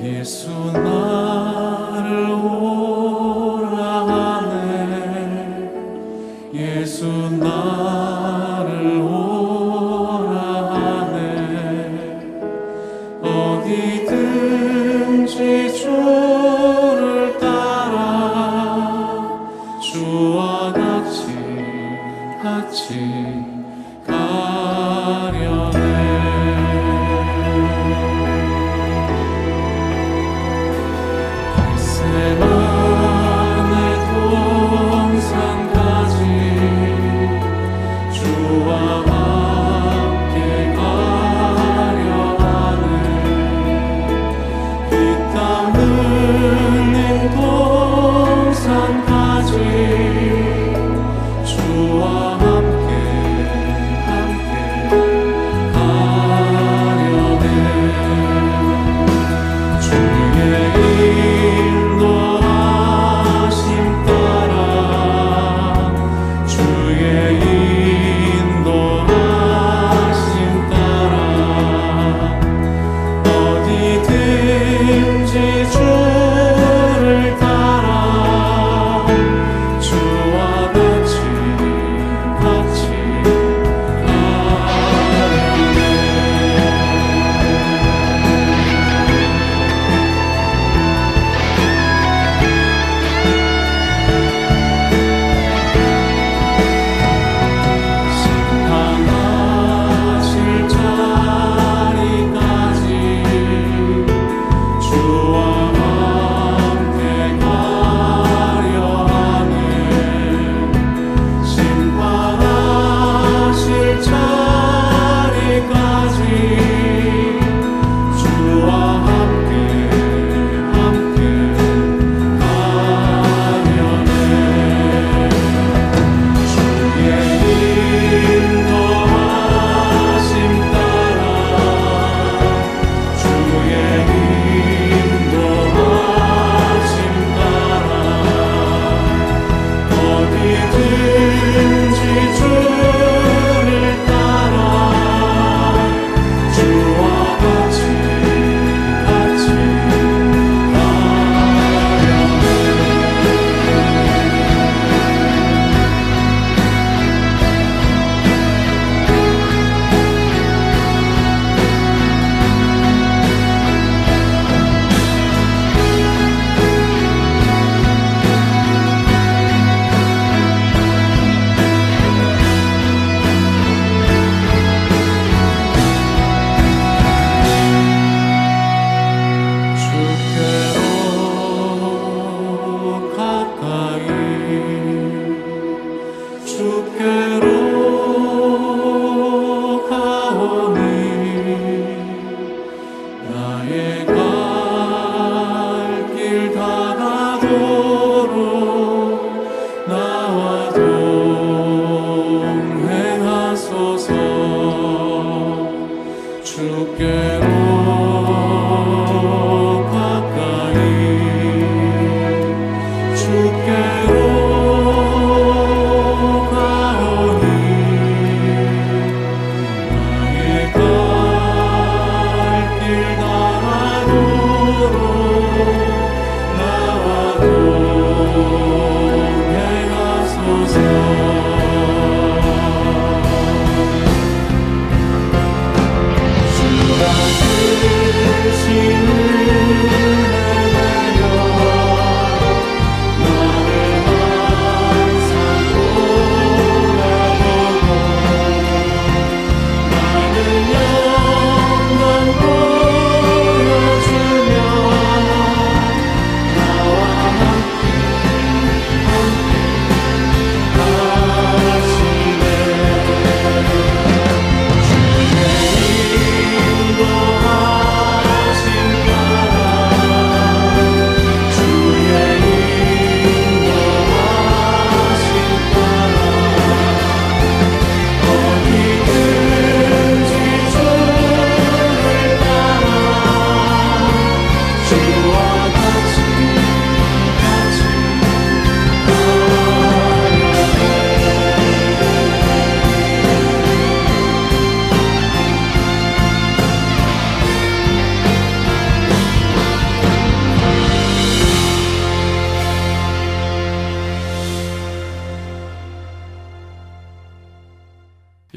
예수 나를 오라 하네. 예수 나를 오라 하네. 어디든지 주를 따라 주와 같이 가려네. 겟세마네 동산까지 주와 함께 가려 하네. 이 땀 흘린 동산까지 주와 함께 가려네. 주의 일 너와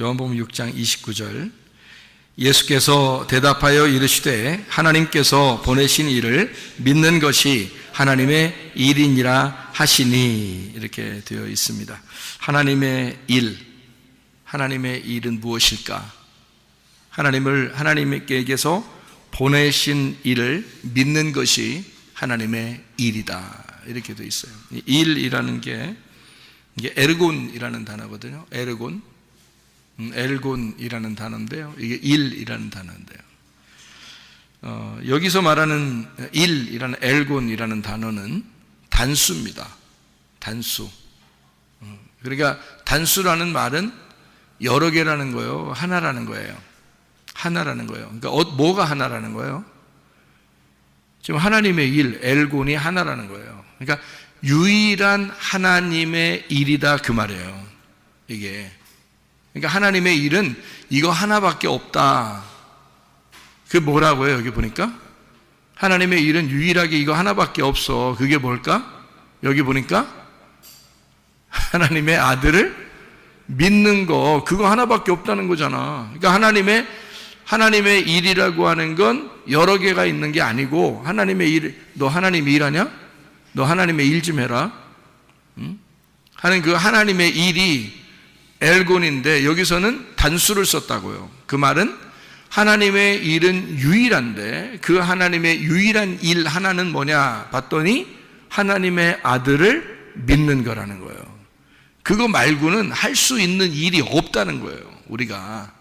요한복음 6장 29절. 예수께서 대답하여 이르시되 하나님께서 보내신 이를 믿는 것이 하나님의 일이니라 하시니, 이렇게 되어 있습니다. 하나님의 일은 무엇일까? 하나님께서 보내신 일을 믿는 것이 하나님의 일이다, 이렇게 되어 있어요. 일이라는 게 이게 에르곤이라는 단어거든요. 엘곤이라는 단어인데요. 이게 일이라는 단어인데요. 여기서 말하는 일이라는 엘곤이라는 단어는 단수입니다. 단수. 그러니까 단수라는 말은 여러 개라는 거예요. 하나라는 거예요. 하나라는 거예요. 그러니까 뭐가 하나라는 거예요? 지금 하나님의 일, 엘곤이 하나라는 거예요. 그러니까 유일한 하나님의 일이다, 그 말이에요. 이게. 그러니까 하나님의 일은 이거 하나밖에 없다. 그게 뭐라고요? 여기 보니까 하나님의 일은 유일하게 이거 하나밖에 없어. 그게 뭘까? 여기 보니까 하나님의 아들을 믿는 거, 그거 하나밖에 없다는 거잖아. 그러니까 하나님의 일이라고 하는 건 여러 개가 있는 게 아니고, 하나님의 일, 너 하나님 일하냐? 너 하나님의 일 좀 해라. 하는 그 하나님의 일이 엘곤인데, 여기서는 단수를 썼다고요. 그 말은 하나님의 일은 유일한데, 그 하나님의 유일한 일 하나는 뭐냐 봤더니 하나님의 아들을 믿는 거라는 거예요. 그거 말고는 할 수 있는 일이 없다는 거예요. 우리가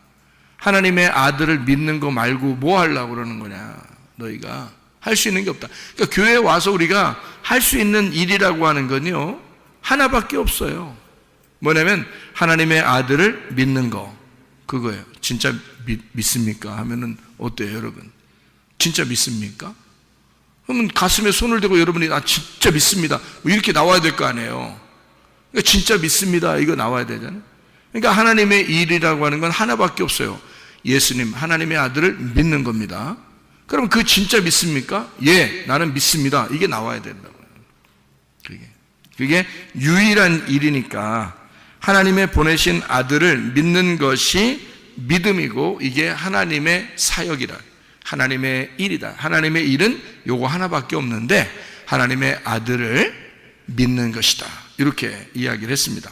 하나님의 아들을 믿는 거 말고 뭐 하려고 그러는 거냐? 너희가 할 수 있는 게 없다. 그러니까 교회에 와서 우리가 할 수 있는 일이라고 하는 건요, 하나밖에 없어요. 뭐냐면 하나님의 아들을 믿는 거, 그거예요. 진짜 믿습니까? 하면은 어때요, 여러분? 진짜 믿습니까? 그러면 가슴에 손을 대고 여러분이 진짜 믿습니다, 이렇게 나와야 될 거 아니에요. 그러니까 진짜 믿습니다, 이거 나와야 되잖아요. 그러니까 하나님의 일이라고 하는 건 하나밖에 없어요. 예수님, 하나님의 아들을 믿는 겁니다. 그럼 그 진짜 믿습니까? 예, 나는 믿습니다, 이게 나와야 된다고요. 그게 유일한 일이니까 하나님의 보내신 아들을 믿는 것이 믿음이고, 이게 하나님의 사역이라, 하나님의 일이다. 하나님의 일은 요거 하나밖에 없는데 하나님의 아들을 믿는 것이다, 이렇게 이야기를 했습니다.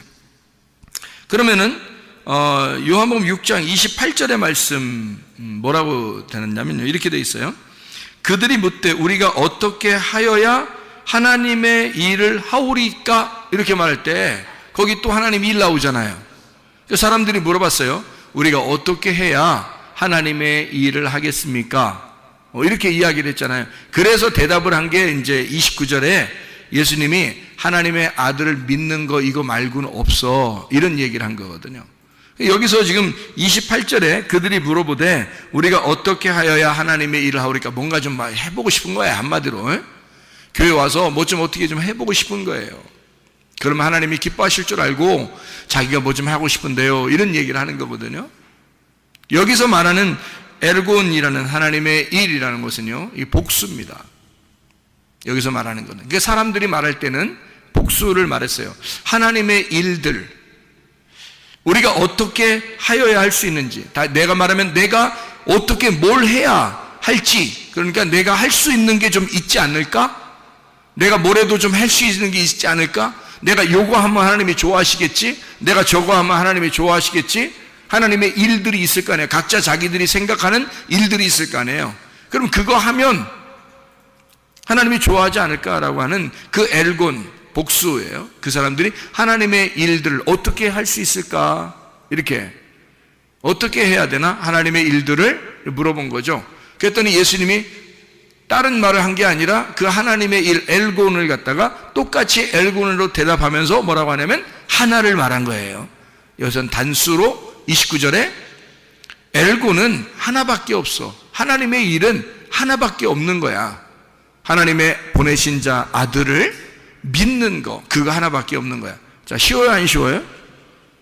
그러면은 요한복음 6장 28절의 말씀 뭐라고 되느냐면요, 이렇게 돼 있어요. 그들이 묻되 우리가 어떻게 하여야 하나님의 일을 하오리까, 이렇게 말할 때 거기 또 하나님 일 나오잖아요. 사람들이 물어봤어요. 우리가 어떻게 해야 하나님의 일을 하겠습니까? 이렇게 이야기를 했잖아요. 그래서 대답을 한 게 이제 29절에 예수님이 하나님의 아들을 믿는 거 이거 말고는 없어, 이런 얘기를 한 거거든요. 여기서 지금 28절에 그들이 물어보되 우리가 어떻게 하여야 하나님의 일을 하오리까, 뭔가 좀 해보고 싶은 거예요. 한마디로 교회 와서 뭐 좀 어떻게 좀 해보고 싶은 거예요. 그러면 하나님이 기뻐하실 줄 알고 자기가 뭐 좀 하고 싶은데요, 이런 얘기를 하는 거거든요. 여기서 말하는 엘곤이라는 하나님의 일이라는 것은요, 이 복수입니다. 여기서 말하는 거는, 그러니까 사람들이 말할 때는 복수를 말했어요. 하나님의 일들, 우리가 어떻게 하여야 할 수 있는지, 내가 말하면 내가 어떻게 뭘 해야 할지, 그러니까 내가 할 수 있는 게 좀 있지 않을까? 내가 뭐래도 좀 할 수 있는 게 있지 않을까? 내가 요거 하면 하나님이 좋아하시겠지? 내가 저거 하면 하나님이 좋아하시겠지? 하나님의 일들이 있을 거 아니에요. 각자 자기들이 생각하는 일들이 있을 거 아니에요. 그럼 그거 하면 하나님이 좋아하지 않을까라고 하는 그 엘곤, 복수예요. 그 사람들이 하나님의 일들을 어떻게 할 수 있을까, 이렇게 어떻게 해야 되나, 하나님의 일들을 물어본 거죠. 그랬더니 예수님이 다른 말을 한 게 아니라 그 하나님의 일, 엘곤을 갖다가 똑같이 엘곤으로 대답하면서 뭐라고 하냐면 하나를 말한 거예요. 여기서는 단수로 29절에 엘곤은 하나밖에 없어, 하나님의 일은 하나밖에 없는 거야. 하나님의 보내신 자 아들을 믿는 거, 그거 하나밖에 없는 거야. 자, 쉬워요, 안 쉬워요?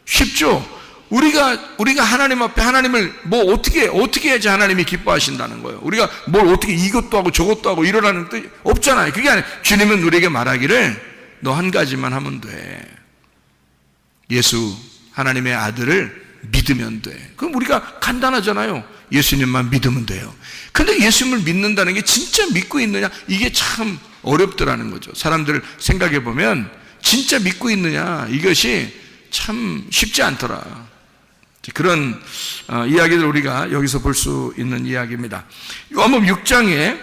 쉽죠? 우리가 하나님 앞에 하나님을 뭐 어떻게 해야지 하나님이 기뻐하신다는 거예요. 우리가 뭘 어떻게 이것도 하고 저것도 하고 이러라는 뜻 없잖아요. 그게 아니라 주님은 우리에게 말하기를 너 한 가지만 하면 돼. 예수, 하나님의 아들을 믿으면 돼. 그럼 우리가 간단하잖아요. 예수님만 믿으면 돼요. 근데 예수님을 믿는다는 게 진짜 믿고 있느냐? 이게 참 어렵더라는 거죠. 사람들 생각해 보면 진짜 믿고 있느냐? 이것이 참 쉽지 않더라. 그런 이야기를 우리가 여기서 볼 수 있는 이야기입니다. 요한복음 6장에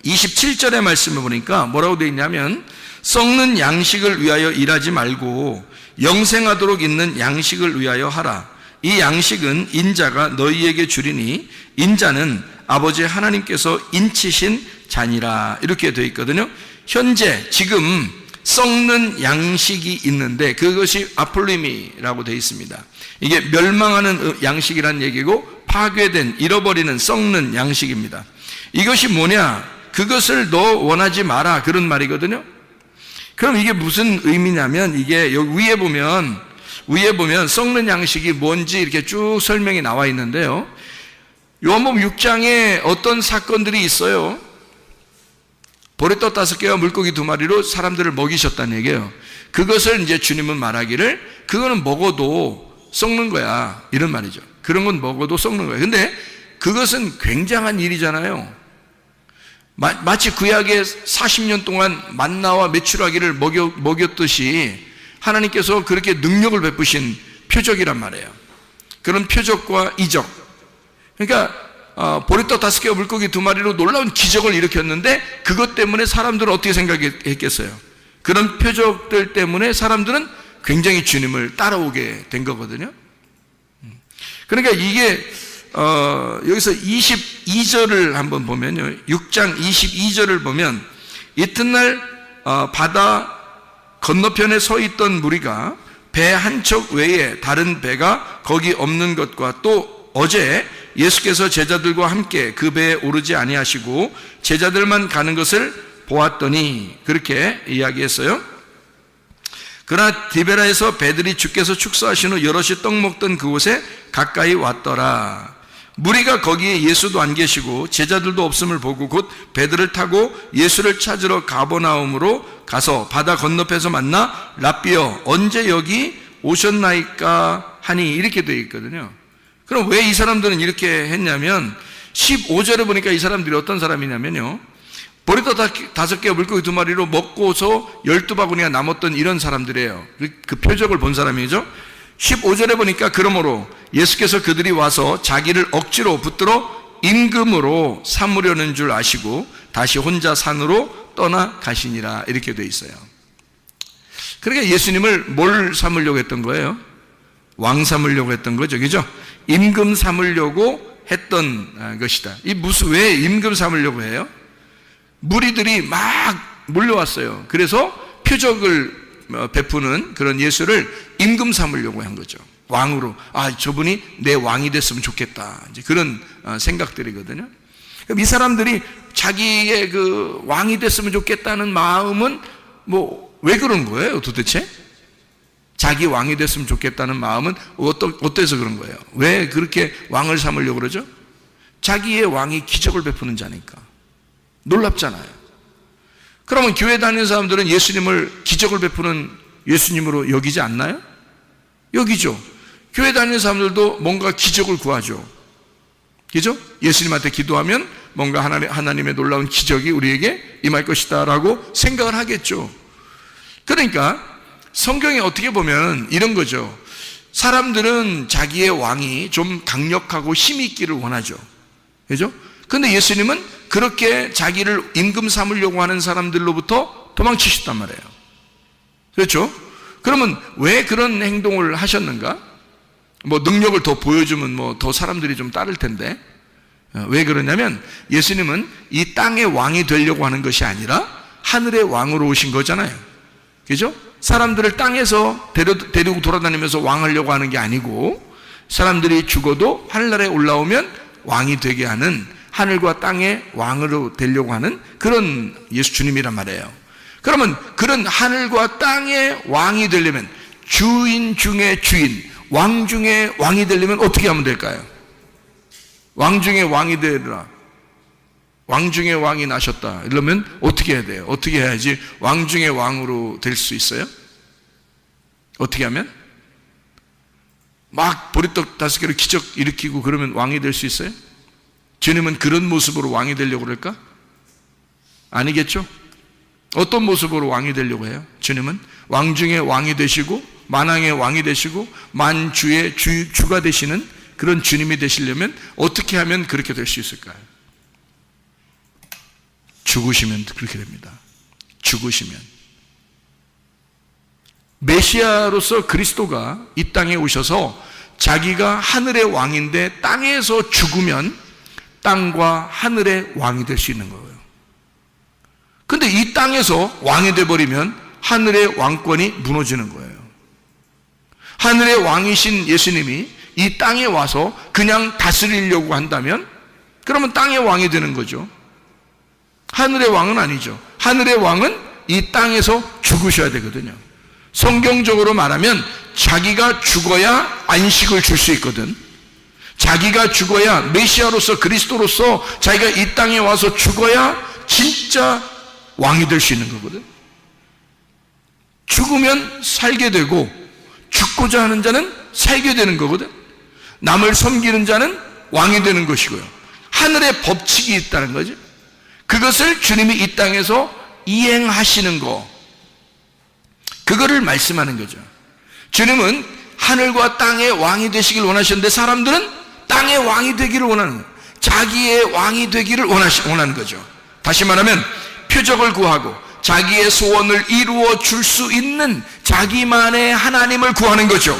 27절의 말씀을 보니까 뭐라고 되어 있냐면, 썩는 양식을 위하여 일하지 말고 영생하도록 있는 양식을 위하여 하라. 이 양식은 인자가 너희에게 주리니 인자는 아버지 하나님께서 인치신 자니라. 이렇게 되어 있거든요. 현재 지금 썩는 양식이 있는데 그것이 아폴리미라고 되어 있습니다. 이게 멸망하는 양식이란 얘기고 파괴된, 잃어버리는, 썩는 양식입니다. 이것이 뭐냐? 그것을 너 원하지 마라, 그런 말이거든요. 그럼 이게 무슨 의미냐면, 이게 여기 위에 보면 썩는 양식이 뭔지 이렇게 쭉 설명이 나와 있는데요. 요한복음 6장에 어떤 사건들이 있어요. 보리떡 5개와 물고기 2마리로 사람들을 먹이셨다는 얘기예요. 그것을 이제 주님은 말하기를 그거는 먹어도 썩는 거야, 이런 말이죠. 그런 건 먹어도 썩는 거야. 근데 그것은 굉장한 일이잖아요. 마치 구약에 40년 동안 만나와 메추라기를 먹였듯이 하나님께서 그렇게 능력을 베푸신 표적이란 말이에요. 그런 표적과 이적. 그러니까 보리떡 5개와 물고기 2마리로 놀라운 기적을 일으켰는데 그것 때문에 사람들은 어떻게 생각했겠어요? 그런 표적들 때문에 사람들은 굉장히 주님을 따라오게 된 거거든요. 그러니까 이게 여기서 22절을 한번 보면요, 6장 22절을 보면, 이튿날 바다 건너편에 서 있던 무리가 배 한 척 외에 다른 배가 거기 없는 것과 또 어제 예수께서 제자들과 함께 그 배에 오르지 아니하시고 제자들만 가는 것을 보았더니, 그렇게 이야기했어요. 그러나 디베라에서 배들이 주께서 축사하신 후 여럿이 떡 먹던 그곳에 가까이 왔더라. 무리가 거기에 예수도 안 계시고 제자들도 없음을 보고 곧 배들을 타고 예수를 찾으러 가버나움으로 가서 바다 건너편에서 만나 랍비여 언제 여기 오셨나이까 하니, 이렇게 되어 있거든요. 그럼 왜 이 사람들은 이렇게 했냐면, 15절에 보니까 이 사람들이 어떤 사람이냐면요, 보리떡 5개와 물고기 2마리로 먹고서 12바구니가 남았던 이런 사람들이에요. 그 표적을 본 사람이죠. 15절에 보니까 그러므로 예수께서 그들이 와서 자기를 억지로 붙들어 임금으로 삼으려는 줄 아시고 다시 혼자 산으로 떠나 가시니라, 이렇게 돼 있어요. 그러니까 예수님을 뭘 삼으려고 했던 거예요? 왕 삼으려고 했던 거죠, 그죠? 임금 삼으려고 했던 것이다. 왜 임금 삼으려고 해요? 무리들이 막 몰려왔어요. 그래서 표적을 베푸는 그런 예수를 임금 삼으려고 한 거죠. 왕으로, 저분이 내 왕이 됐으면 좋겠다, 이제 그런 생각들이거든요. 그럼 이 사람들이 자기의 그 왕이 됐으면 좋겠다는 마음은 왜 그런 거예요, 도대체? 자기 왕이 됐으면 좋겠다는 마음은 어때서 그런 거예요? 왜 그렇게 왕을 삼으려고 그러죠? 자기의 왕이 기적을 베푸는 자니까. 놀랍잖아요. 그러면 교회 다니는 사람들은 예수님을 기적을 베푸는 예수님으로 여기지 않나요? 여기죠. 교회 다니는 사람들도 뭔가 기적을 구하죠. 그죠? 예수님한테 기도하면 뭔가 하나님의 놀라운 기적이 우리에게 임할 것이다 라고 생각을 하겠죠. 그러니까 성경에 어떻게 보면 이런 거죠. 사람들은 자기의 왕이 좀 강력하고 힘이 있기를 원하죠. 그죠? 근데 예수님은 그렇게 자기를 임금 삼으려고 하는 사람들로부터 도망치셨단 말이에요. 그렇죠? 그러면 왜 그런 행동을 하셨는가? 능력을 더 보여주면 더 사람들이 좀 따를 텐데. 왜 그러냐면 예수님은 이 땅의 왕이 되려고 하는 것이 아니라 하늘의 왕으로 오신 거잖아요. 그죠? 사람들을 땅에서 데리고 돌아다니면서 왕하려고 하는 게 아니고, 사람들이 죽어도 하늘나라에 올라오면 왕이 되게 하는, 하늘과 땅의 왕으로 되려고 하는 그런 예수 주님이란 말이에요. 그러면 그런 하늘과 땅의 왕이 되려면, 주인 중에 주인, 왕 중에 왕이 되려면 어떻게 하면 될까요? 왕 중에 왕이 되라, 왕 중에 왕이 나셨다, 이러면 어떻게 해야 돼요? 어떻게 해야지 왕 중에 왕으로 될 수 있어요? 어떻게 하면? 막 보리떡 5개로 기적 일으키고 그러면 왕이 될 수 있어요? 주님은 그런 모습으로 왕이 되려고 그럴까? 아니겠죠? 어떤 모습으로 왕이 되려고 해요? 주님은 왕 중에 왕이 되시고 만왕의 왕이 되시고 만주의 주가 되시는 그런 주님이 되시려면 어떻게 하면 그렇게 될 수 있을까요? 죽으시면 그렇게 됩니다. 죽으시면. 메시아로서 그리스도가 이 땅에 오셔서 자기가 하늘의 왕인데 땅에서 죽으면 땅과 하늘의 왕이 될 수 있는 거예요. 근데 이 땅에서 왕이 돼버리면 하늘의 왕권이 무너지는 거예요. 하늘의 왕이신 예수님이 이 땅에 와서 그냥 다스리려고 한다면 그러면 땅의 왕이 되는 거죠. 하늘의 왕은 아니죠. 하늘의 왕은 이 땅에서 죽으셔야 되거든요. 성경적으로 말하면 자기가 죽어야 안식을 줄 수 있거든. 자기가 죽어야, 메시아로서 그리스도로서 자기가 이 땅에 와서 죽어야 진짜 왕이 될 수 있는 거거든. 죽으면 살게 되고 죽고자 하는 자는 살게 되는 거거든. 남을 섬기는 자는 왕이 되는 것이고요. 하늘의 법칙이 있다는 거죠. 그것을 주님이 이 땅에서 이행하시는 거, 그거를 말씀하는 거죠. 주님은 하늘과 땅의 왕이 되시길 원하셨는데 사람들은 땅의 왕이 되기를 원하는 거예요. 자기의 왕이 되기를 원하는 거죠. 다시 말하면 표적을 구하고 자기의 소원을 이루어 줄 수 있는 자기만의 하나님을 구하는 거죠.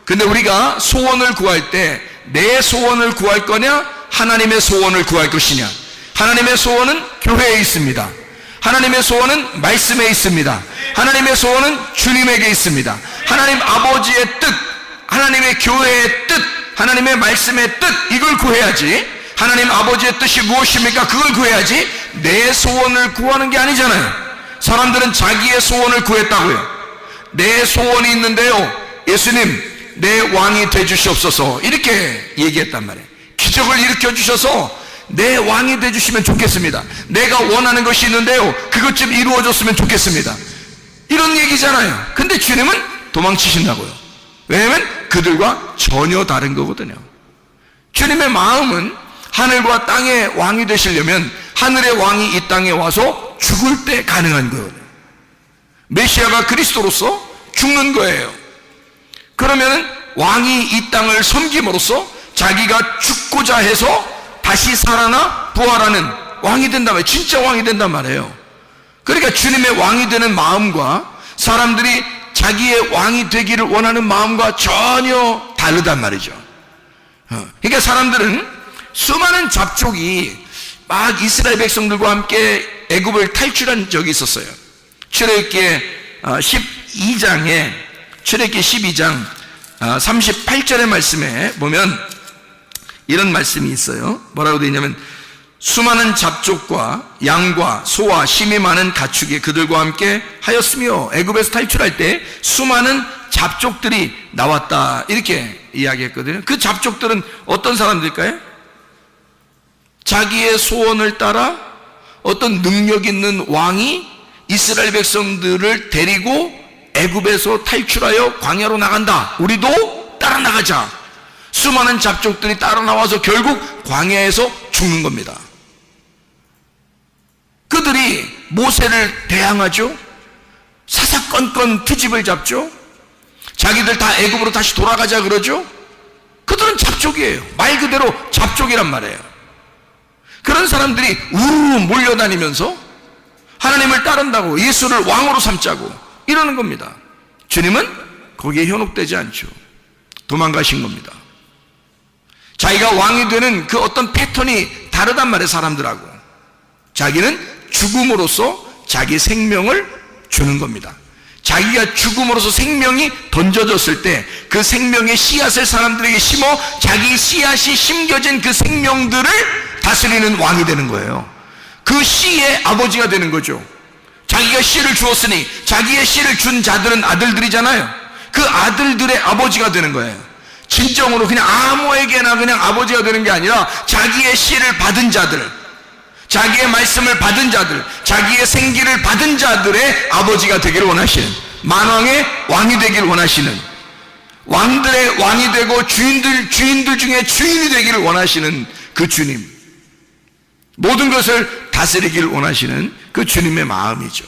근데 우리가 소원을 구할 때 내 소원을 구할 거냐, 하나님의 소원을 구할 것이냐? 하나님의 소원은 교회에 있습니다. 하나님의 소원은 말씀에 있습니다. 하나님의 소원은 주님에게 있습니다. 하나님 아버지의 뜻, 하나님의 교회의 뜻, 하나님의 말씀의 뜻, 이걸 구해야지. 하나님 아버지의 뜻이 무엇입니까? 그걸 구해야지. 내 소원을 구하는 게 아니잖아요. 사람들은 자기의 소원을 구했다고요. 내 소원이 있는데요, 예수님 내 왕이 되주시옵소서, 이렇게 얘기했단 말이에요. 기적을 일으켜 주셔서 내 왕이 되주시면 좋겠습니다. 내가 원하는 것이 있는데요, 그것 좀 이루어졌으면 좋겠습니다, 이런 얘기잖아요. 근데 주님은 도망치신다고요. 왜냐하면 그들과 전혀 다른 거거든요. 주님의 마음은 하늘과 땅의 왕이 되시려면 하늘의 왕이 이 땅에 와서 죽을 때 가능한 거예요. 메시아가 그리스도로서 죽는 거예요. 그러면 왕이 이 땅을 섬김으로써 자기가 죽고자 해서 다시 살아나 부활하는 왕이 된단 말이에요. 진짜 왕이 된단 말이에요. 그러니까 주님의 왕이 되는 마음과 사람들이 자기의 왕이 되기를 원하는 마음과 전혀 다르단 말이죠. 그러니까 사람들은 수많은 잡족이 막 이스라엘 백성들과 함께 애굽을 탈출한 적이 있었어요. 출애굽기 12장에 출애굽기 12장 38절의 말씀에 보면 이런 말씀이 있어요. 뭐라고 되어 있냐면, 수많은 잡족과 양과 소와 심이 많은 가축이 그들과 함께 하였으며, 애굽에서 탈출할 때 수많은 잡족들이 나왔다, 이렇게 이야기했거든요. 그 잡족들은 어떤 사람들일까요? 자기의 소원을 따라 어떤 능력 있는 왕이 이스라엘 백성들을 데리고 애굽에서 탈출하여 광야로 나간다, 우리도 따라 나가자. 수많은 잡족들이 따라 나와서 결국 광야에서 죽는 겁니다. 그들이 모세를 대항하죠. 사사건건 트집을 잡죠. 자기들 다 애굽으로 다시 돌아가자 그러죠. 그들은 잡족이에요. 말 그대로 잡족이란 말이에요. 그런 사람들이 우르르 몰려다니면서 하나님을 따른다고, 예수를 왕으로 삼자고 이러는 겁니다. 주님은 거기에 현혹되지 않죠. 도망가신 겁니다. 자기가 왕이 되는 그 어떤 패턴이 다르단 말이에요, 사람들하고. 자기는 죽음으로써 자기 생명을 주는 겁니다. 자기가 죽음으로써 생명이 던져졌을 때 그 생명의 씨앗을 사람들에게 심어 자기 씨앗이 심겨진 그 생명들을 다스리는 왕이 되는 거예요. 그 씨의 아버지가 되는 거죠. 자기가 씨를 주었으니 자기의 씨를 준 자들은 아들들이잖아요. 그 아들들의 아버지가 되는 거예요. 진정으로 그냥 아무에게나 그냥 아버지가 되는 게 아니라 자기의 씨를 받은 자들, 자기의 말씀을 받은 자들, 자기의 생기를 받은 자들의 아버지가 되기를 원하시는, 만왕의 왕이 되기를 원하시는, 왕들의 왕이 되고 주인들 중에 주인이 되기를 원하시는 그 주님, 모든 것을 다스리기를 원하시는 그 주님의 마음이죠.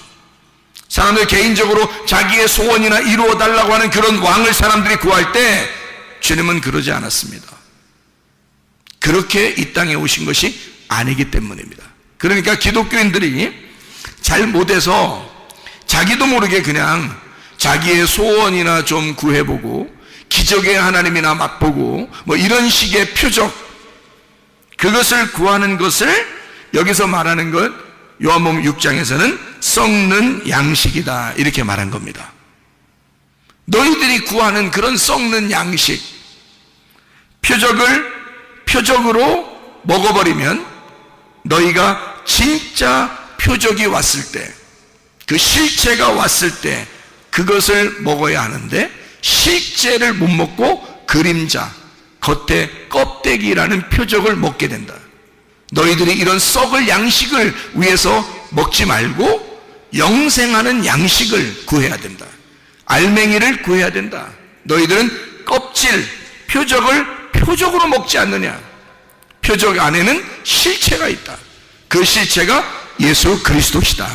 사람들 개인적으로 자기의 소원이나 이루어달라고 하는 그런 왕을 사람들이 구할 때 주님은 그러지 않았습니다. 그렇게 이 땅에 오신 것이 아니기 때문입니다. 그러니까 기독교인들이 잘못해서 자기도 모르게 그냥 자기의 소원이나 좀 구해보고 기적의 하나님이나 맛보고 뭐 이런 식의 표적, 그것을 구하는 것을 여기서 말하는 것, 요한복음 6장에서는 썩는 양식이다 이렇게 말한 겁니다. 너희들이 구하는 그런 썩는 양식, 표적을 표적으로 먹어버리면 너희가 진짜 표적이 왔을 때, 그 실체가 왔을 때 그것을 먹어야 하는데 실제를 못 먹고 그림자, 겉에 껍데기라는 표적을 먹게 된다. 너희들이 이런 썩을 양식을 위해서 먹지 말고 영생하는 양식을 구해야 된다. 알맹이를 구해야 된다. 너희들은 껍질, 표적을 표적으로 먹지 않느냐. 표적 안에는 실체가 있다. 그 실체가 예수 그리스도시다.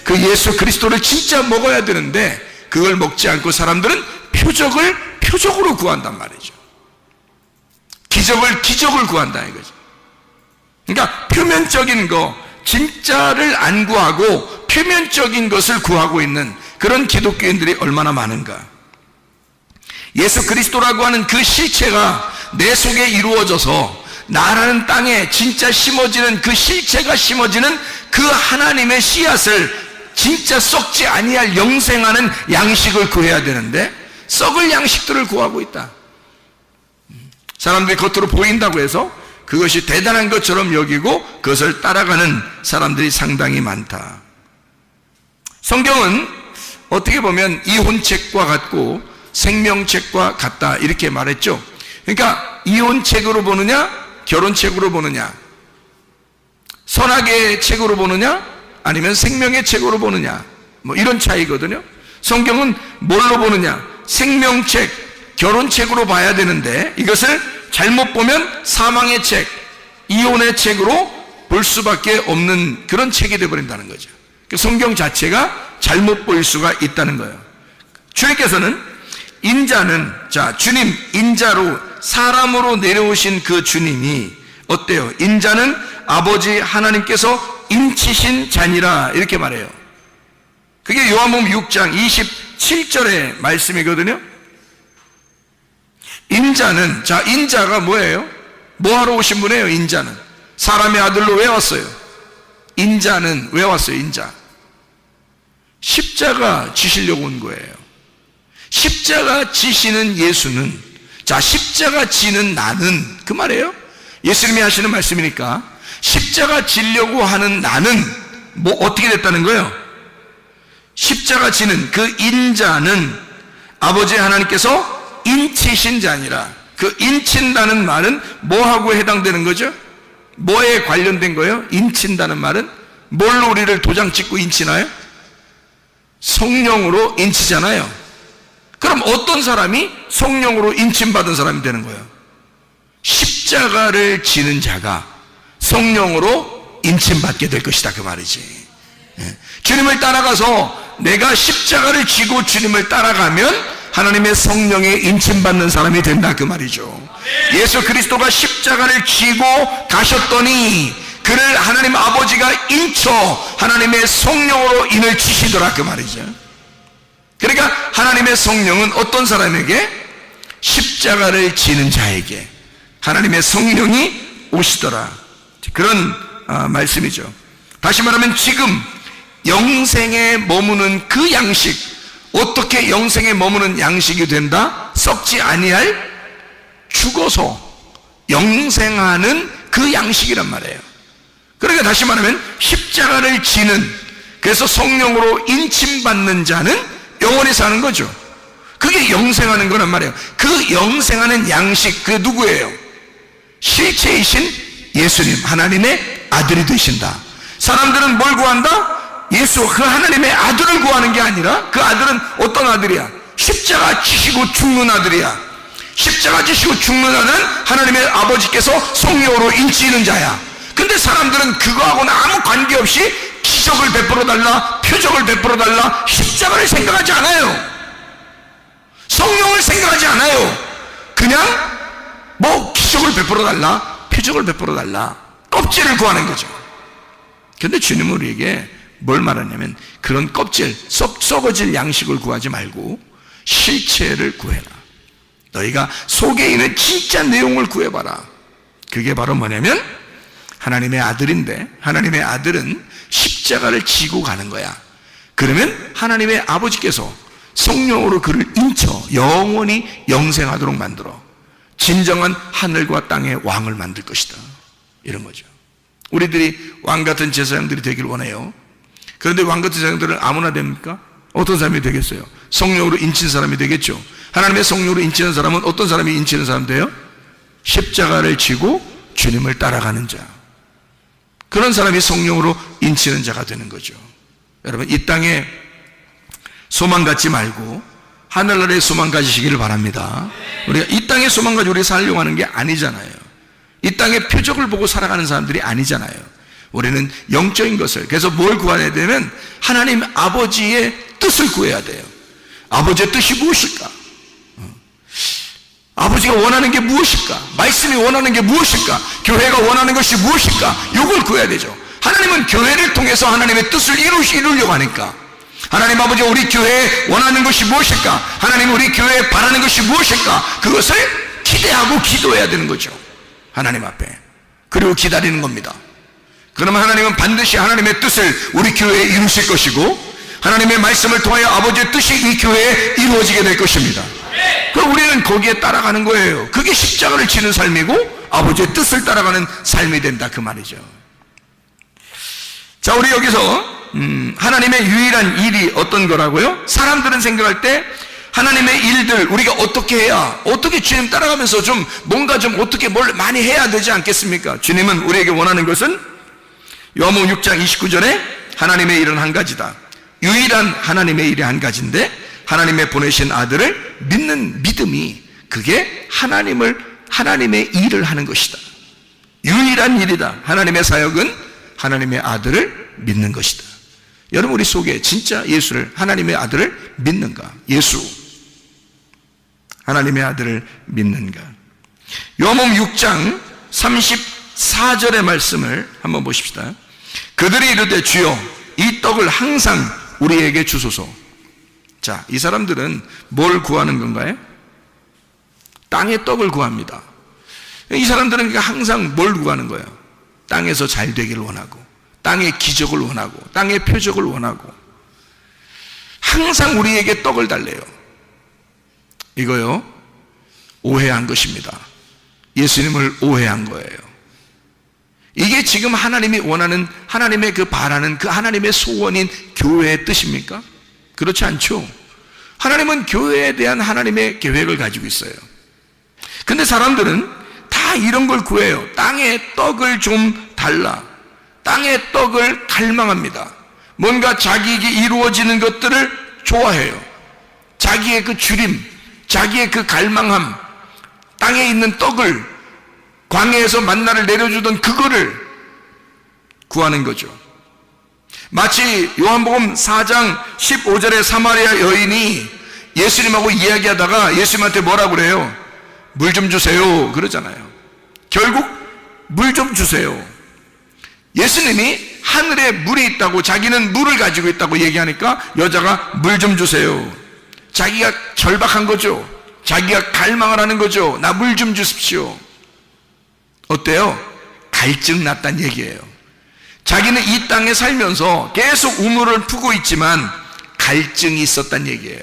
그 예수 그리스도를 진짜 먹어야 되는데 그걸 먹지 않고 사람들은 표적을 표적으로 구한단 말이죠. 기적을 기적을 구한다 이거죠. 그러니까 표면적인 거, 진짜를 안 구하고 표면적인 것을 구하고 있는 그런 기독교인들이 얼마나 많은가. 예수 그리스도라고 하는 그 실체가 내 속에 이루어져서 나라는 땅에 진짜 심어지는 그 실체가 심어지는 그 하나님의 씨앗을 진짜 썩지 아니할 영생하는 양식을 구해야 되는데 썩을 양식들을 구하고 있다. 사람들이 겉으로 보인다고 해서 그것이 대단한 것처럼 여기고 그것을 따라가는 사람들이 상당히 많다. 성경은 어떻게 보면 이혼책과 같고 생명책과 같다 이렇게 말했죠. 그러니까 이혼책으로 보느냐 결혼책으로 보느냐, 선악의 책으로 보느냐 아니면 생명의 책으로 보느냐, 뭐 이런 차이거든요. 성경은 뭘로 보느냐, 생명책, 결혼책으로 봐야 되는데 이것을 잘못 보면 사망의 책, 이혼의 책으로 볼 수밖에 없는 그런 책이 되어버린다는 거죠. 성경 자체가 잘못 보일 수가 있다는 거예요. 주님께서는 인자는, 자, 주님, 인자로 사람으로 내려오신 그 주님이 어때요? 인자는 아버지 하나님께서 인치신 자니라 이렇게 말해요. 그게 요한복음 6장 27절의 말씀이거든요. 인자는, 자, 인자가 뭐예요? 뭐하러 오신 분이에요? 인자는 사람의 아들로 왜 왔어요? 인자는 왜 왔어요? 인자 십자가 지시려고 온 거예요. 십자가 지시는 예수는, 자, 십자가 지는 나는, 그 말이에요. 예수님이 하시는 말씀이니까 십자가 지려고 하는 나는 뭐 어떻게 됐다는 거예요? 십자가 지는 그 인자는 아버지 하나님께서 인치신 자니라. 그 인친다는 말은 뭐하고 해당되는 거죠? 뭐에 관련된 거예요? 인친다는 말은 뭘로 우리를 도장 찍고 인치나요? 성령으로 인치잖아요. 그럼 어떤 사람이 성령으로 인침받은 사람이 되는 거예요? 십자가를 지는 자가 성령으로 인침받게 될 것이다 그 말이지. 주님을 따라가서 내가 십자가를 지고 주님을 따라가면 하나님의 성령에 인침받는 사람이 된다 그 말이죠. 예수 그리스도가 십자가를 지고 가셨더니 그를 하나님 아버지가 인쳐 하나님의 성령으로 인을 치시더라 그 말이죠. 그러니까 하나님의 성령은 어떤 사람에게? 십자가를 지는 자에게 하나님의 성령이 오시더라, 그런 말씀이죠. 다시 말하면 지금 영생에 머무는 그 양식, 어떻게 영생에 머무는 양식이 된다? 썩지 아니할 죽어서 영생하는 그 양식이란 말이에요. 그러니까 다시 말하면 십자가를 지는, 그래서 성령으로 인침받는 자는 영원히 사는 거죠. 그게 영생하는 거란 말이에요. 그 영생하는 양식, 그게 누구예요? 실체이신 예수님, 하나님의 아들이 되신다. 사람들은 뭘 구한다? 예수, 그 하나님의 아들을 구하는 게 아니라 그 아들은 어떤 아들이야? 십자가 지시고 죽는 아들이야. 십자가 지시고 죽는 아들은 하나님의 아버지께서 성령으로 인치는 자야. 근데 사람들은 그거하고는 아무 관계없이 기적을 베풀어 달라, 표적을 베풀어 달라, 십자가를 생각하지 않아요. 성령을 생각하지 않아요. 그냥 뭐 기적을 베풀어 달라, 표적을 베풀어 달라, 껍질을 구하는 거죠. 근데 주님은 우리에게 뭘 말하냐면 그런 껍질, 썩어질 양식을 구하지 말고 실체를 구해라. 너희가 속에 있는 진짜 내용을 구해봐라. 그게 바로 뭐냐면 하나님의 아들인데, 하나님의 아들은 십자가를 지고 가는 거야. 그러면 하나님의 아버지께서 성령으로 그를 인쳐 영원히 영생하도록 만들어 진정한 하늘과 땅의 왕을 만들 것이다. 이런 거죠. 우리들이 왕같은 제사장들이 되길 원해요. 그런데 왕같은 제사장들은 아무나 됩니까? 어떤 사람이 되겠어요? 성령으로 인친 사람이 되겠죠. 하나님의 성령으로 인치는 사람은 어떤 사람이 인치는 사람 돼요? 십자가를 지고 주님을 따라가는 자. 그런 사람이 성령으로 인치는 자가 되는 거죠. 여러분, 이 땅에 소망 갖지 말고 하늘나라에 소망 가지시기를 바랍니다. 우리가 이 땅에 소망 가지고 우리가 살려고 하는 게 아니잖아요. 이 땅의 표적을 보고 살아가는 사람들이 아니잖아요. 우리는 영적인 것을, 그래서 뭘 구해야 되면 하나님 아버지의 뜻을 구해야 돼요. 아버지의 뜻이 무엇일까? 아버지가 원하는 게 무엇일까? 말씀이 원하는 게 무엇일까? 교회가 원하는 것이 무엇일까? 이걸 구해야 되죠. 하나님은 교회를 통해서 하나님의 뜻을 이루려고 하니까, 하나님 아버지가 우리 교회에 원하는 것이 무엇일까? 하나님 우리 교회에 바라는 것이 무엇일까? 그것을 기대하고 기도해야 되는 거죠. 하나님 앞에. 그리고 기다리는 겁니다. 그러면 하나님은 반드시 하나님의 뜻을 우리 교회에 이루실 것이고, 하나님의 말씀을 통하여 아버지의 뜻이 이 교회에 이루어지게 될 것입니다. 그럼 우리는 거기에 따라가는 거예요. 그게 십자가를 지는 삶이고 아버지의 뜻을 따라가는 삶이 된다, 그 말이죠. 자, 우리 여기서 하나님의 유일한 일이 어떤 거라고요? 사람들은 생각할 때 하나님의 일들 우리가 어떻게 해야, 어떻게 주님 따라가면서 좀 뭔가 좀 어떻게 뭘 많이 해야 되지 않겠습니까? 주님은 우리에게 원하는 것은 요한복음 6장 29절에 하나님의 일은 한 가지다. 유일한 하나님의 일이 한 가지인데, 하나님의 보내신 아들을 믿는 믿음이, 그게 하나님의 일을 하는 것이다. 유일한 일이다. 하나님의 사역은 하나님의 아들을 믿는 것이다. 여러분, 우리 속에 진짜 예수를, 하나님의 아들을 믿는가? 예수, 하나님의 아들을 믿는가? 요한복음 6장 34절의 말씀을 한번 보십시다. 그들이 이르되 주여 이 떡을 항상 우리에게 주소서. 자, 이 사람들은 뭘 구하는 건가요? 땅의 떡을 구합니다. 이 사람들은 항상 뭘 구하는 거예요? 땅에서 잘 되기를 원하고, 땅의 기적을 원하고, 땅의 표적을 원하고, 항상 우리에게 떡을 달래요. 이거요, 오해한 것입니다. 예수님을 오해한 거예요. 이게 지금 하나님이 원하는, 하나님의 그 바라는 그 하나님의 소원인 교회의 뜻입니까? 그렇지 않죠. 하나님은 교회에 대한 하나님의 계획을 가지고 있어요. 근데 사람들은 다 이런 걸 구해요. 땅의 떡을 좀 달라. 땅의 떡을 갈망합니다. 뭔가 자기에게 이루어지는 것들을 좋아해요. 자기의 그 주림, 자기의 그 갈망함, 땅에 있는 떡을, 광야에서 만나를 내려주던 그거를 구하는 거죠. 마치 요한복음 4장 15절에 사마리아 여인이 예수님하고 이야기하다가 예수님한테 뭐라고 그래요? 물 좀 주세요 그러잖아요. 결국 물 좀 주세요. 예수님이 하늘에 물이 있다고, 자기는 물을 가지고 있다고 얘기하니까 여자가 물 좀 주세요. 자기가 절박한 거죠. 자기가 갈망을 하는 거죠. 나 물 좀 주십시오. 어때요? 갈증 났단 얘기예요. 자기는 이 땅에 살면서 계속 우물을 푸고 있지만 갈증이 있었단 얘기예요.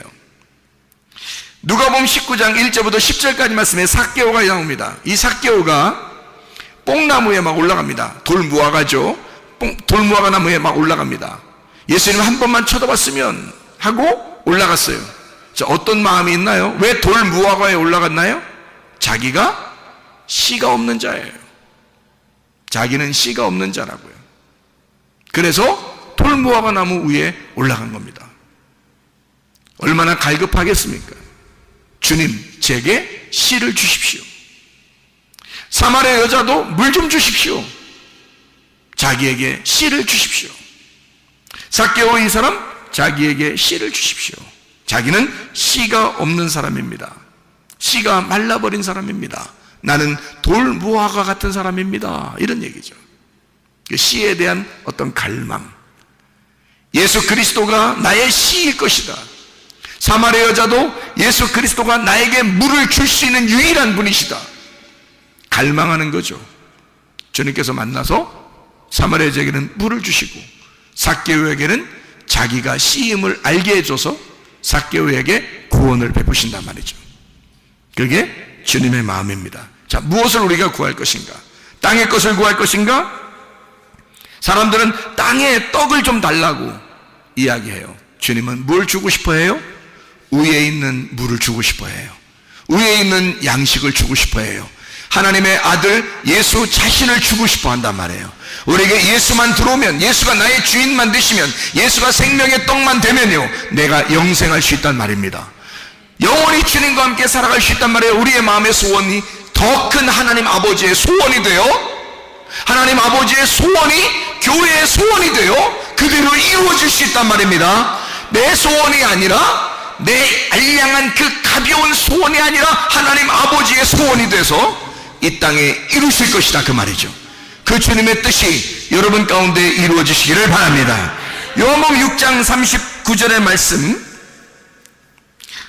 누가복음 19장 1절부터 10절까지 말씀에 삭개오가 나옵니다. 이 삭개오가 뽕나무에 막 올라갑니다. 돌무화과죠. 돌무화과 나무에 막 올라갑니다. 예수님 한 번만 쳐다봤으면 하고 올라갔어요. 자, 어떤 마음이 있나요? 왜 돌무화과에 올라갔나요? 자기가 씨가 없는 자예요. 자기는 씨가 없는 자라고요. 그래서 돌무화과 나무 위에 올라간 겁니다. 얼마나 갈급하겠습니까? 주님, 제게 씨를 주십시오. 사마리아 여자도 물 좀 주십시오. 자기에게 씨를 주십시오. 삭개오 이 사람, 자기에게 씨를 주십시오. 자기는 씨가 없는 사람입니다. 씨가 말라버린 사람입니다. 나는 돌무화과 같은 사람입니다. 이런 얘기죠. 씨에 대한 어떤 갈망. 예수 그리스도가 나의 씨일 것이다. 사마리아 여자도 예수 그리스도가 나에게 물을 줄 수 있는 유일한 분이시다. 갈망하는 거죠. 주님께서 만나서 사마리아 여자에게는 물을 주시고 삭개오에게는 자기가 씨임을 알게 해줘서 삭개오에게 구원을 베푸신단 말이죠. 그게 주님의 마음입니다. 자, 무엇을 우리가 구할 것인가? 땅의 것을 구할 것인가? 사람들은 땅에 떡을 좀 달라고 이야기해요. 주님은 뭘 주고 싶어 해요? 위에 있는 물을 주고 싶어 해요. 위에 있는 양식을 주고 싶어 해요. 하나님의 아들 예수 자신을 주고 싶어 한단 말이에요. 우리에게 예수만 들어오면, 예수가 나의 주인만 되시면, 예수가 생명의 떡만 되면요, 내가 영생할 수 있단 말입니다. 영원히 주님과 함께 살아갈 수 있단 말이에요. 우리의 마음의 소원이 더 큰 하나님 아버지의 소원이 되어, 하나님 아버지의 소원이 교회의 소원이 되어 그대로 이루어질 수 있단 말입니다. 내 소원이 아니라, 내 알량한 그 가벼운 소원이 아니라 하나님 아버지의 소원이 돼서 이 땅에 이루실 것이다, 그 말이죠. 그 주님의 뜻이 여러분 가운데 이루어지시기를 바랍니다. 요한복음 6장 39절의 말씀,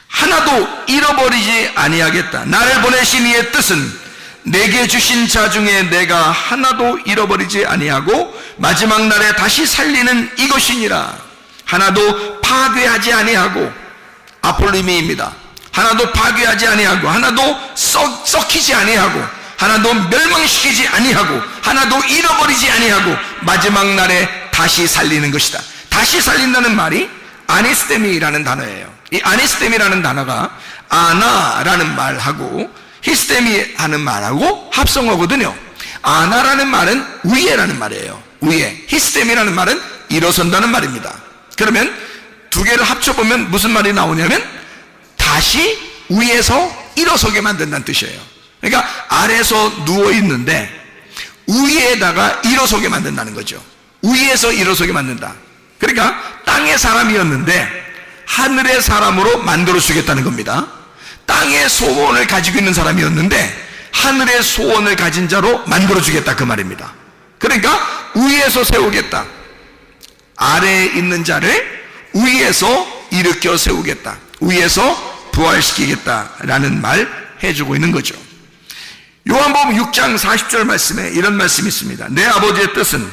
하나도 잃어버리지 아니하겠다. 나를 보내신 이의 뜻은 내게 주신 자 중에 내가 하나도 잃어버리지 아니하고 마지막 날에 다시 살리는 이것이니라. 하나도 파괴하지 아니하고, 아폴리미입니다. 하나도 파괴하지 아니하고, 하나도 썩히지 아니하고, 하나도 멸망시키지 아니하고, 하나도 잃어버리지 아니하고 마지막 날에 다시 살리는 것이다. 다시 살린다는 말이 아니스테미라는 단어예요. 이 아니스테미라는 단어가 아나라는 말하고 히스테미 하는 말하고 합성어거든요. 아나라는 말은 위에라는 말이에요. 위에. 히스테미라는 말은 일어선다는 말입니다. 그러면 두 개를 합쳐보면 무슨 말이 나오냐면 다시 위에서 일어서게 만든다는 뜻이에요. 그러니까 아래에서 누워있는데 위에다가 일어서게 만든다는 거죠. 위에서 일어서게 만든다. 그러니까 땅의 사람이었는데 하늘의 사람으로 만들어 주겠다는 겁니다. 땅의 소원을 가지고 있는 사람이었는데 하늘의 소원을 가진 자로 만들어 주겠다, 그 말입니다. 그러니까 위에서 세우겠다. 아래에 있는 자를 위에서 일으켜 세우겠다. 위에서 부활시키겠다라는 말 해주고 있는 거죠. 요한복음 6장 40절 말씀에 이런 말씀이 있습니다. 내 아버지의 뜻은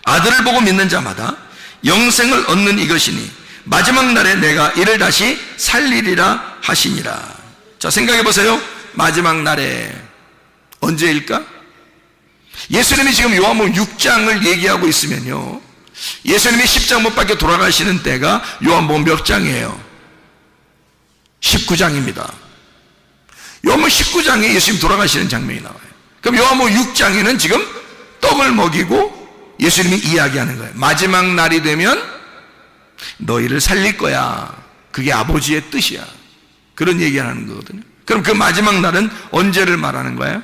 아들을 보고 믿는 자마다 영생을 얻는 이것이니 마지막 날에 내가 이를 다시 살리리라 하시니라. 자, 생각해 보세요. 마지막 날에 언제일까? 예수님이 지금 요한복음 6장을 얘기하고 있으면요, 예수님이 십자가 못 박혀 돌아가시는 때가 요한복음 몇 장이에요? 19장입니다. 요한복음 19장에 예수님 돌아가시는 장면이 나와요. 그럼 요한복음 6장에는 지금 떡을 먹이고 예수님이 이야기하는 거예요. 마지막 날이 되면 너희를 살릴 거야. 그게 아버지의 뜻이야. 그런 얘기를 하는 거거든요. 그럼 그 마지막 날은 언제를 말하는 거예요?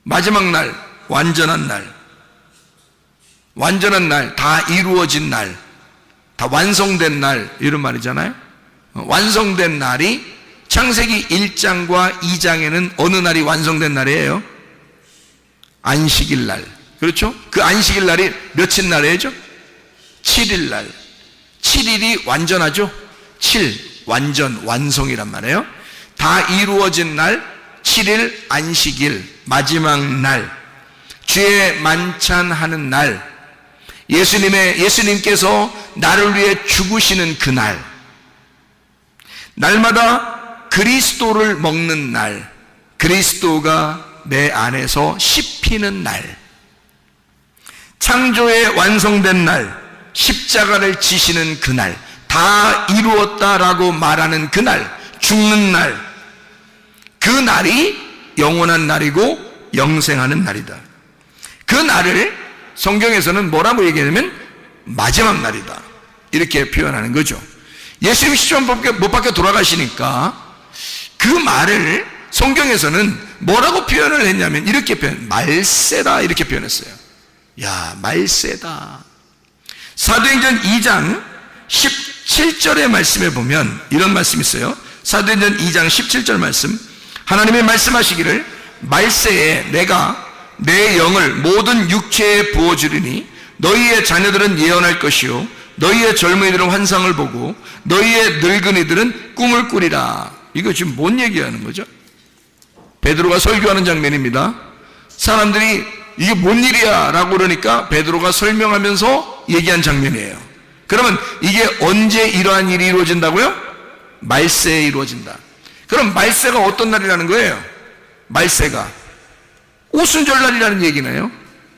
마지막 날, 완전한 날. 완전한 날, 다 이루어진 날, 다 완성된 날, 이런 말이잖아요. 완성된 날이 창세기 1장과 2장에는 어느 날이 완성된 날이에요? 안식일 날. 그렇죠? 그 안식일 날이 며칠 날이죠? 7일 날. 7일이 완전하죠? 7, 완전, 완성이란 말이에요. 다 이루어진 날, 7일 안식일, 마지막 날, 죄 만찬하는 날, 예수님께서 나를 위해 죽으시는 그날, 날마다 그리스도를 먹는 날, 그리스도가 내 안에서 씹히는 날, 창조의 완성된 날, 십자가를 지시는 그날, 다 이루었다라고 말하는 그날, 죽는 날, 그 날이 영원한 날이고 영생하는 날이다. 그 날을 성경에서는 뭐라고 얘기하냐면 마지막 날이다, 이렇게 표현하는 거죠. 예수님 십자가 못 박혀 돌아가시니까 그 말을 성경에서는 뭐라고 표현을 했냐면 이렇게 말세다 이렇게 표현했어요. 야, 말세다. 사도행전 2장 17절의 말씀에 보면 이런 말씀이 있어요. 사도행전 2장 17절 말씀, 하나님이 말씀하시기를 말세에 내가 내 영을 모든 육체에 부어주리니 너희의 자녀들은 예언할 것이요 너희의 젊은이들은 환상을 보고 너희의 늙은이들은 꿈을 꾸리라. 이거 지금 뭔 얘기하는 거죠? 베드로가 설교하는 장면입니다. 사람들이 이게 뭔 일이야 라고 그러니까 베드로가 설명하면서 얘기한 장면이에요. 그러면 이게 언제 이러한 일이 이루어진다고요? 말세에 이루어진다. 그럼 말세가 어떤 날이라는 거예요? 말세가 오순절날이라는 얘기네요.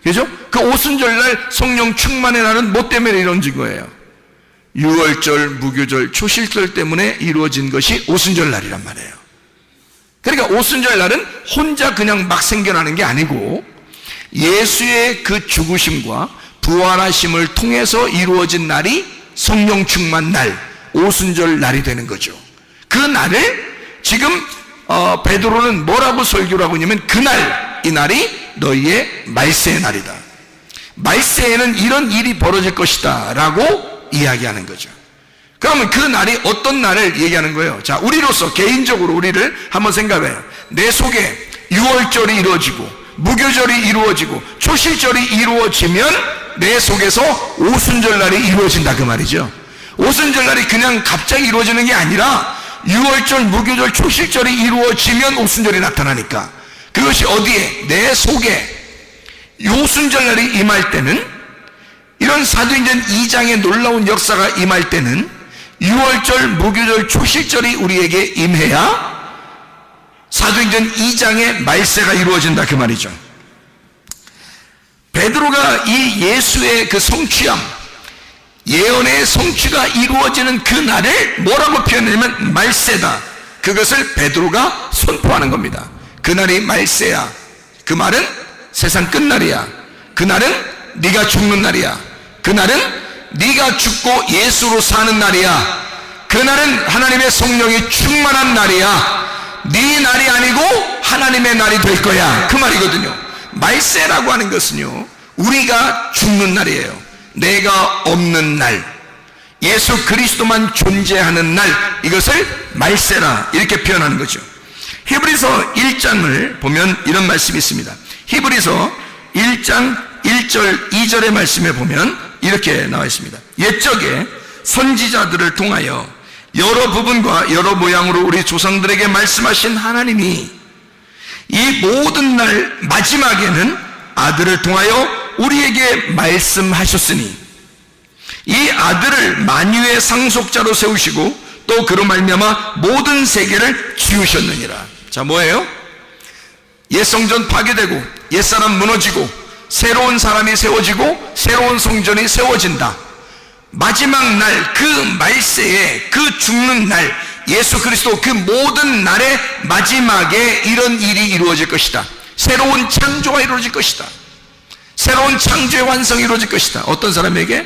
그죠? 그 오순절날 성령 충만의 날은 뭐 때문에 이루어진 거예요? 유월절, 무교절, 초실절 때문에 이루어진 것이 오순절날이란 말이에요. 그러니까 오순절날은 혼자 그냥 막 생겨나는 게 아니고 예수의 그 죽으심과 부활하심을 통해서 이루어진 날이 성령 충만 날, 오순절 날이 되는 거죠. 그 날을 지금 베드로는 뭐라고 설교를 하고 있냐면 그날, 이 날이 너희의 말세의 날이다. 말세에는 이런 일이 벌어질 것이다 라고 이야기하는 거죠. 그러면 그 날이 어떤 날을 얘기하는 거예요? 자, 우리로서 개인적으로 우리를 한번 생각해요. 내 속에 유월절이 이루어지고 무교절이 이루어지고 초실절이 이루어지면 내 속에서 오순절날이 이루어진다 그 말이죠. 오순절날이 그냥 갑자기 이루어지는 게 아니라 유월절, 무교절, 초실절이 이루어지면 오순절이 나타나니까 그것이 어디에? 내 속에 오순절날이 임할 때는, 이런 사도행전 2장의 놀라운 역사가 임할 때는 유월절, 무교절, 초실절이 우리에게 임해야 사도행전 2장의 말세가 이루어진다 그 말이죠. 베드로가 이 예수의 그 성취함, 예언의 성취가 이루어지는 그 날을 뭐라고 표현하냐면 말세다. 그것을 베드로가 선포하는 겁니다. 그날이 말세야. 그 말은 세상 끝날이야. 그날은 네가 죽는 날이야. 그날은 네가 죽고 예수로 사는 날이야. 그날은 하나님의 성령이 충만한 날이야. 네 날이 아니고 하나님의 날이 될 거야 그 말이거든요. 말세라고 하는 것은요, 우리가 죽는 날이에요. 내가 없는 날, 예수 그리스도만 존재하는 날, 이것을 말세라 이렇게 표현하는 거죠. 히브리서 1장을 보면 이런 말씀이 있습니다. 히브리서 1장 1절 2절의 말씀에 보면 이렇게 나와 있습니다. 옛적에 선지자들을 통하여 여러 부분과 여러 모양으로 우리 조상들에게 말씀하신 하나님이 이 모든 날 마지막에는 아들을 통하여 우리에게 말씀하셨으니 이 아들을 만유의 상속자로 세우시고 또 그로 말미암아 모든 세계를 지으셨느니라. 자, 뭐예요? 옛 성전 파괴되고 옛사람 무너지고 새로운 사람이 세워지고 새로운 성전이 세워진다. 마지막 날, 그 말세에, 그 죽는 날, 예수 그리스도 그 모든 날의 마지막에 이런 일이 이루어질 것이다. 새로운 창조가 이루어질 것이다. 새로운 창조의 완성이 이루어질 것이다. 어떤 사람에게?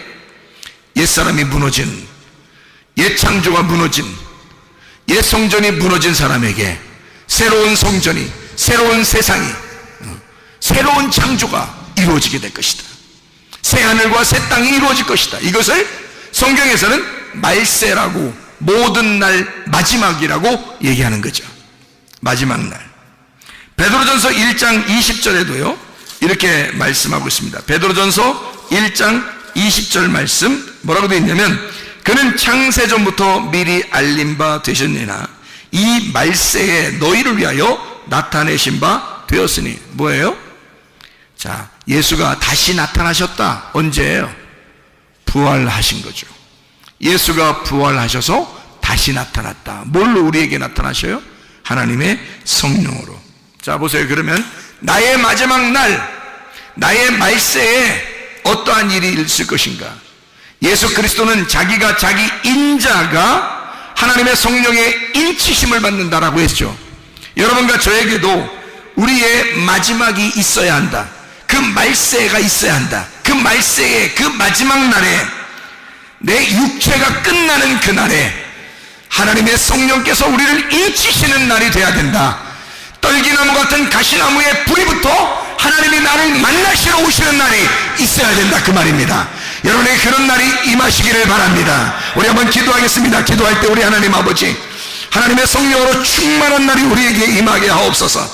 옛사람이 무너진, 옛 창조가 무너진, 옛 성전이 무너진 사람에게 새로운 성전이, 새로운 세상이, 새로운 창조가 이루어지게 될 것이다. 새하늘과 새 땅이 이루어질 것이다. 이것을 성경에서는 말세라고, 모든 날 마지막이라고 얘기하는 거죠. 마지막 날. 베드로전서 1장 20절에도요 이렇게 말씀하고 있습니다. 베드로전서 1장 20절 말씀 뭐라고 되어 있냐면, 그는 창세전부터 미리 알린 바 되셨느니라 이 말세에 너희를 위하여 나타내신 바 되었으니. 뭐예요? 자, 예수가 다시 나타나셨다. 언제예요? 부활하신 거죠. 예수가 부활하셔서 다시 나타났다. 뭘로 우리에게 나타나셔요? 하나님의 성령으로. 자, 보세요. 그러면 나의 마지막 날, 나의 말세에 어떠한 일이 있을 것인가? 예수 그리스도는 자기가 자기 인자가 하나님의 성령의 인치심을 받는다라고 했죠. 여러분과 저에게도 우리의 마지막이 있어야 한다. 그 말세가 있어야 한다. 그 말세에, 그 마지막 날에, 내 육체가 끝나는 그날에 하나님의 성령께서 우리를 인치시는 날이 돼야 된다. 떨기나무 같은 가시나무에 불이 붙어 하나님이 나를 만나시러 오시는 날이 있어야 된다, 그 말입니다. 여러분에게 그런 날이 임하시기를 바랍니다. 우리 한번 기도하겠습니다. 기도할 때 우리 하나님 아버지, 하나님의 성령으로 충만한 날이 우리에게 임하게 하옵소서.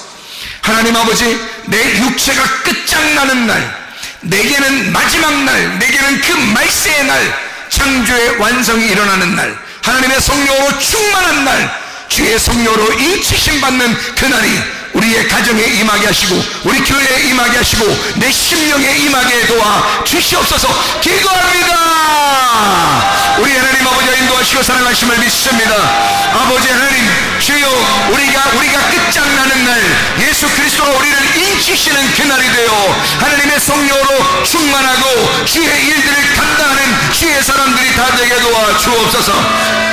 하나님 아버지, 내 육체가 끝장나는 날, 내게는 마지막 날, 내게는 그 말세의 날, 창조의 완성이 일어나는 날, 하나님의 성령으로 충만한 날, 주의 성령으로 인치심 받는 그날이 우리의 가정에 임하게 하시고 우리 교회에 임하게 하시고 내 심령에 임하게 도와 주시옵소서. 기도합니다. 우리 하나님 아버지가 인도하시고 사랑하심을 믿습니다. 아버지 하나님, 주여, 우리가 끝장나는 날 예수 그리스도가 우리를 인치시는 그날이 되어 하나님의 성령으로 충만하고 주의 일들을 감당하는 주의 사람들이 다 되게 도와 주옵소서.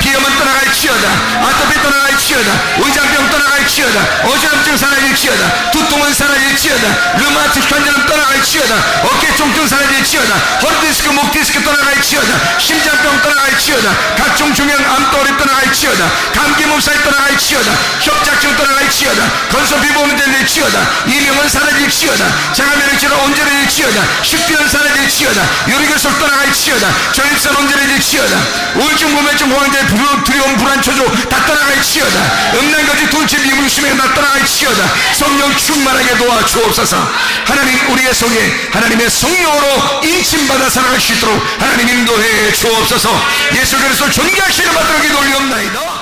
비염은 떠나갈지어다, 아토피 떠나갈지어다, 의장병 떠나갈지어다, 어지럼증 사라질지어다, 두통은 사라질지어다, 르마티스 관절은 떠나갈지어다, 어깨 통증 사라질지어다, 허리디스크, 목디스크 떠나갈지어다, 심장병 떠나갈지어다, 각종 중형 암떠리 떠나갈지어다, 감기 몸살 떠나갈지어다, 협작증 떠나갈지어다, 건선 피부염 될지어다, 이명은 사라질지어다, 자가면역질환 온전해질지어다, 식비염 사라질지어다, 요리결석 떠나갈지어다, 전립선 온전해질지어다, 우울증, 무면증, 호황제, 두려움, 불안, 초조 다 떠나갈지어다, 음란거지, 돌체, 미불심에 다 떠나갈지어다. 성령 충만하게 도와주옵소서. 하나님, 우리의 속에 하나님의 성령으로 인침받아 살아갈 수 있도록 하나님 인도해 주옵소서. 예수 그리스도 존귀하시는 받들어 기도 올리옵나이다.